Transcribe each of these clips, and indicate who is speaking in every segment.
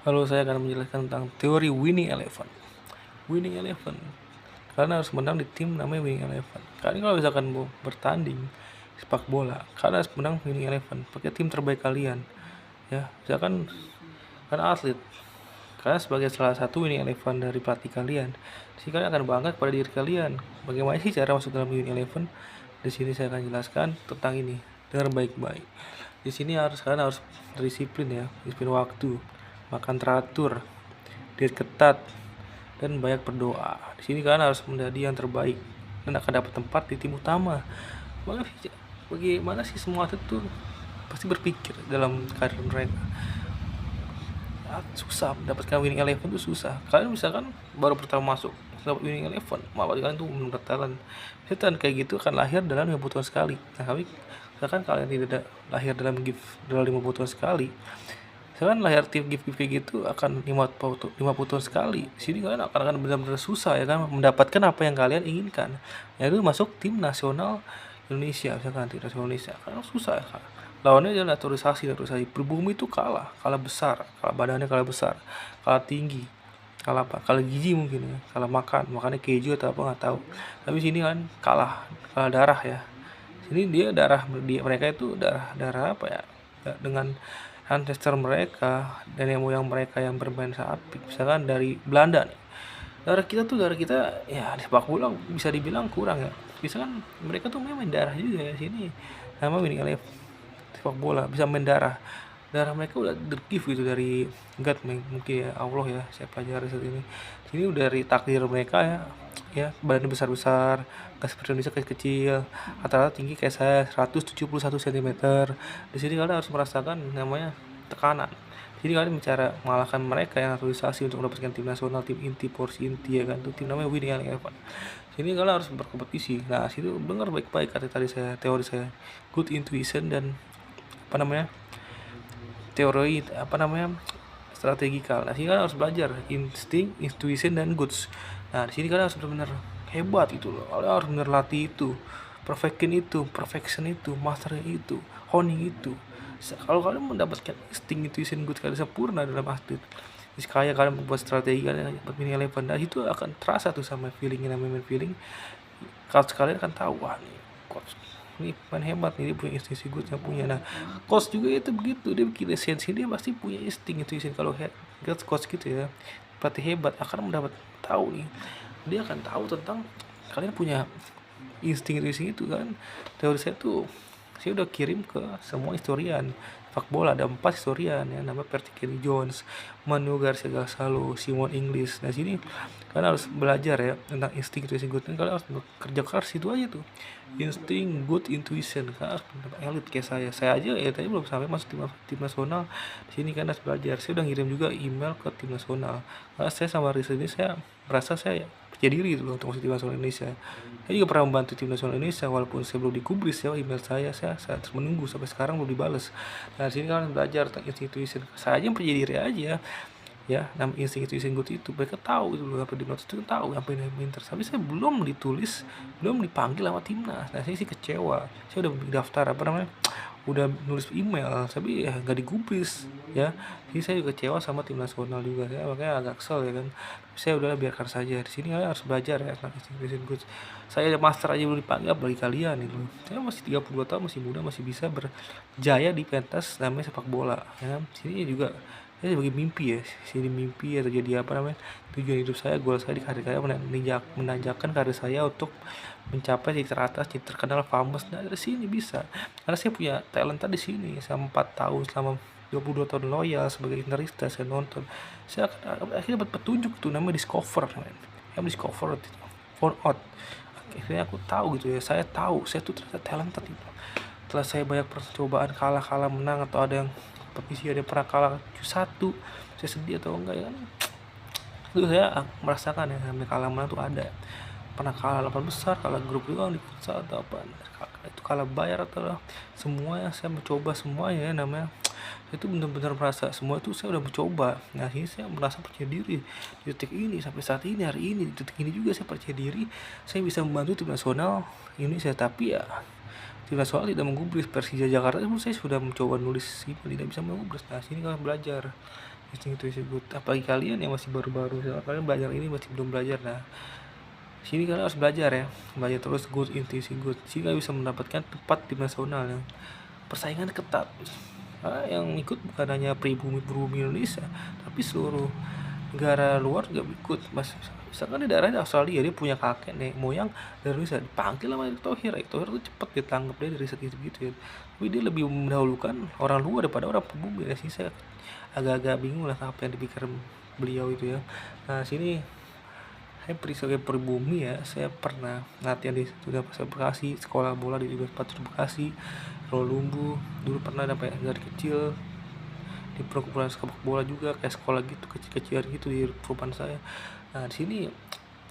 Speaker 1: Halo, saya akan menjelaskan tentang teori Winning Eleven. Winning Eleven, kalian harus menang di tim namanya Winning Eleven. Kalian kalau misalkan mau bertanding sepak bola, kalian harus menang Winning Eleven, pakai tim terbaik kalian. Ya, misalkan kalian atlet, kalian sebagai salah satu Winning Eleven dari pelatih kalian, sih kalian akan bangga pada diri kalian. Bagaimana sih cara masuk dalam Winning Eleven? Di sini saya akan jelaskan tentang ini. Dengar baik-baik. Di sini kalian harus berdisiplin ya, disiplin waktu, makan teratur, diet ketat, dan banyak berdoa. Di sini kalian harus menjadi yang terbaik dan akan dapat tempat di tim utama. Bagaimana sih semua atlet tuh pasti berpikir dalam karir mereka. Susah mendapatkan winning eleven tuh susah. Kalian misalkan baru pertama masuk dapat winning eleven, malah kalian tuh menurut talent. Setan kayak gitu akan lahir dalam 50 tahun sekali. Nah, tapi misalkan kalian tidak lahir dalam 50 tahun sekali, misalkan lahir tim gift kayak gitu akan 50 tahun sekali. Di sini kalian akan benar-benar susah ya kan mendapatkan apa yang kalian inginkan, yaitu masuk tim nasional Indonesia. Misalkan tim nasional Indonesia karena susah ya kan. Lawannya adalah naturalisasi. Pribumi itu kalah besar, kalah badannya, kalah besar, kalah tinggi, kalah apa, kalah gizi mungkin ya, kalah makannya keju atau apa nggak tahu. Tapi sini kan kalah darah ya. Sini mereka itu darah apa ya, dengan ancestor mereka dan yang moyang mereka yang bermain apik. Misalkan dari Belanda nih, darah kita ya di sepak bola bisa dibilang kurang ya. Misalkan mereka tuh main darah juga ya. Sini nama Winning Eleven sepak bola bisa main darah mereka udah tergive gitu dari God, mungkin ya Allah ya, saya pelajari saat ini. Sini udah dari takdir mereka ya badannya besar-besar, nggak seperti Indonesia kecil-kecil, rata-rata tinggi kayak saya 171 cm. Di sini kalian harus merasakan namanya tekanan. Jadi kalian bicara mengalahkan mereka yang naturalisasi untuk mendapatkan tim nasional, tim inti, porsi inti ya kan, itu tim namanya Winning Eleven. Sini kalian harus berkompetisi. Nah, situ dengar baik-baik kata tadi teori saya, good intuition dan apa namanya teori strategikal. Nah, sini kalian harus belajar insting, intuition, dan goods. Nah, di sini kalian harus benar-benar hebat itu loh. Kalian harus benar latih itu, perfection itu, master itu, honing itu. Kalau kalian mendapatkan insting, intuition, goods kalian sempurna dalam atlet, kayak kalian membuat strategi kalian buat mini eleven, nah itu akan terasa tuh sama feeling yang namanya feeling. Kalau kalian akan tahu, wah nih coach ini main hebat nih, dia punya insting good yang punya. Nah, coach juga itu begitu, dia bikin esensi, dia pasti punya insting itu kalau head coach gitu ya, pelatih hebat akan mendapat tahu nih, dia akan tahu tentang kalian punya insting itu kan. Teori saya udah kirim ke semua historian sepak bola, ada 4 historian ya, nama Percy Kelly Jones, Manu Garcia Gasalo, Simon English. Nah, sini kalian harus belajar ya tentang insting good, dan kalian harus kerja keras itu aja tuh, insting good intuition. Kalian harus elit kayak saya aja ya tadi belum sampai masuk tim nasional. Di sini kan harus belajar. Saya udah ngirim juga email ke tim nasional karena saya sama Riz ini saya merasa saya percaya diri gitu loh untuk masuk tim nasional Indonesia. Saya juga pernah membantu tim nasional Indonesia walaupun saya belum digubris ya, email saya terus menunggu sampai sekarang belum dibales. Nah, sini kalian belajar tentang intuition. Saya aja percaya diri aja ya, nama insting good itu mereka tahu itu loh, apa di notes itu tahu apa yang pinter, tapi saya belum dipanggil sama timnas. Nah, saya sih kecewa. Saya udah daftar udah nulis email tapi ya nggak digubris ya. Jadi saya juga kecewa sama tim nasional juga ya, makanya agak kesel ya kan. Saya udah biarkan saja. Di sini kalian harus belajar ya tentang insting good. Saya ada master aja belum dipanggil bagi kalian itu. Saya masih 32 tahun, masih muda, masih bisa berjaya di pentas namanya sepak bola ya. Sini juga saya sebagai mimpi ya, atau jadi tujuan hidup saya, goal saya di karir saya, menanjakan karir saya untuk mencapai titik teratas, titik terkenal, famous. Nah, dari sini bisa karena saya punya talenta di sini selama 4 tahun, selama 22 tahun loyal sebagai interista. Saya nonton, saya akhirnya dapat petunjuk tuh namanya discover, discover found out. Akhirnya aku tahu gitu ya, saya tahu saya tuh ternyata talenta itu. Setelah saya banyak percobaan, kalah menang, atau ada yang kompetisi ada pernah kalah 1, saya sedih atau enggak ya kan. Itu saya merasakan ya, namanya kalah menang tuh ada. Pernah kalah 8 besar, kalah grup juga di futsal atau apa, itu kalah bayar atau semuanya saya mencoba semuanya ya, namanya saya itu benar-benar merasa semua itu saya udah mencoba. Nah, ini saya merasa percaya diri di detik ini, sampai saat ini, hari ini, di detik ini juga saya percaya diri saya bisa membantu tim nasional Indonesia. Tapi ya tim nasional tidak menggubris. Persija Jakarta itu saya sudah mencoba nulis tidak bisa menggubris. Nah, sini kalian belajar insting intuisi good. Apalagi kalian yang masih baru-baru, kalian belajar ini masih belum belajar. Nah, sini kalian harus belajar ya, belajar terus good, intuisi good. Sini kalian bisa mendapatkan tempat di nasional yang persaingan ketat. Karena yang ikut bukan hanya pribumi Indonesia, tapi seluruh negara luar juga ikut. Misalkan di daerah Australia, dia punya kakek nih moyang dari Indonesia, dipanggil sama Erick Thohir tuh cepet ditangkap dia dari riset gitu ya. Tapi dia lebih mendahulukan orang luar daripada orang pribumi. Nah, sini saya agak-agak bingung lah apa yang dipikir beliau itu ya. Nah, sini saya sebagai pribumi ya, saya pernah latihan di sudah Bekasi, sekolah bola di Universitas Bekasi, Rawalumbu. Dulu pernah sampai dari kecil di perkumpulan sepak bola juga, kayak sekolah gitu kecil-kecilan gitu di perumahan saya. Nah, di sini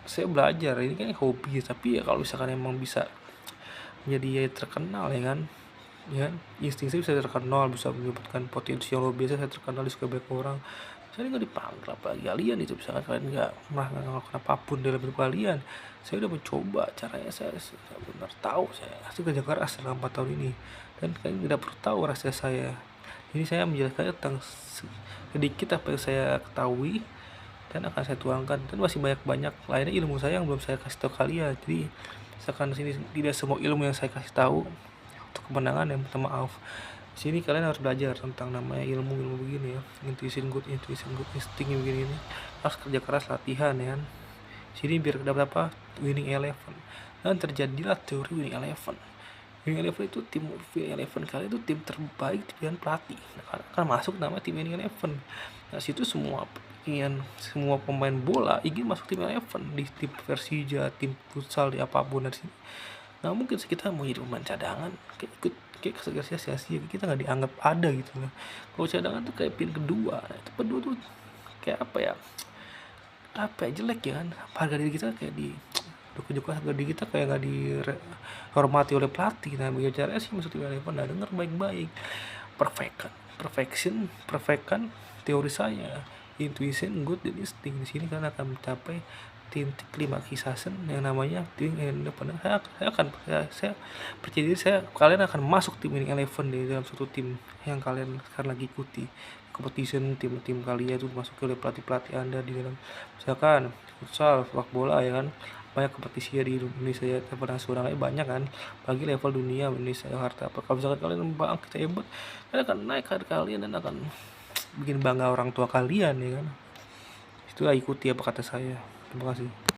Speaker 1: saya belajar, ini kan hobi, tapi ya kalau misalkan emang bisa menjadi ya terkenal ya kan, ya insting saya bisa terkenal, bisa menyebutkan potensi yang luar biasa, saya terkenal di suka banyak orang. Saya nggak dipanggil apalagi kalian itu, misalkan kalian nggak pernah melakukan apapun dalam hidup kalian. Saya udah mencoba caranya, saya benar tahu, saya kerja keras selama 4 tahun ini, dan kalian tidak perlu tahu rahasia saya. Ini saya menjelaskan tentang sedikit apa yang saya ketahui dan akan saya tuangkan, dan masih banyak lainnya ilmu saya yang belum saya kasih tahu kalian. Jadi misalkan sini tidak semua ilmu yang saya kasih tahu untuk kemenangan, yang minta maaf. Sini kalian harus belajar tentang namanya ilmu begini ya, intuition good, insting begini ini. Harus kerja keras, latihan ya kan. Sini biar dapat apa? Winning eleven. Dan terjadilah teori winning eleven. Winning eleven itu tim winning eleven kalian itu tim terbaik di pilihan pelatih. Nah, kan masuk nama tim winning eleven. Nah, situ semua pemain bola ingin masuk tim eleven, di tim Persija, tim futsal, di apapun dari sini. Nah, mungkin kita mau jadi pemain cadangan, kayak ikut kayak sia-sia, kita nggak dianggap ada gitu loh. Kalau cadangan tuh kayak pin kedua. Nah, itu kedua tuh kayak apa ya, jelek ya kan, harga diri kita kayak di harga diri kita kayak nggak dihormati oleh pelatih. Nah, bagaimana caranya sih masuk tim eleven? Nah, denger baik-baik, perfection teori saya, intuition good, dan insting. Di sini kan akan mencapai titik klimaksis yang namanya tim eleven. Saya percaya diri, kalian akan masuk tim winning eleven di dalam suatu tim yang kalian sekarang lagi ikuti competition. Tim kalian itu masuk oleh pelatih Anda di dalam, misalkan futsal, sepak bola ya kan, banyak kompetisi di Indonesia ya, pernah nasionalnya banyak kan, bagi level dunia Indonesia harta apa. Kalau misalkan kalian bangkit hebat, kalian akan naik harga kalian dan akan bikin bangga orang tua kalian ya kan. Itulah, ikuti apa kata saya. Terima kasih.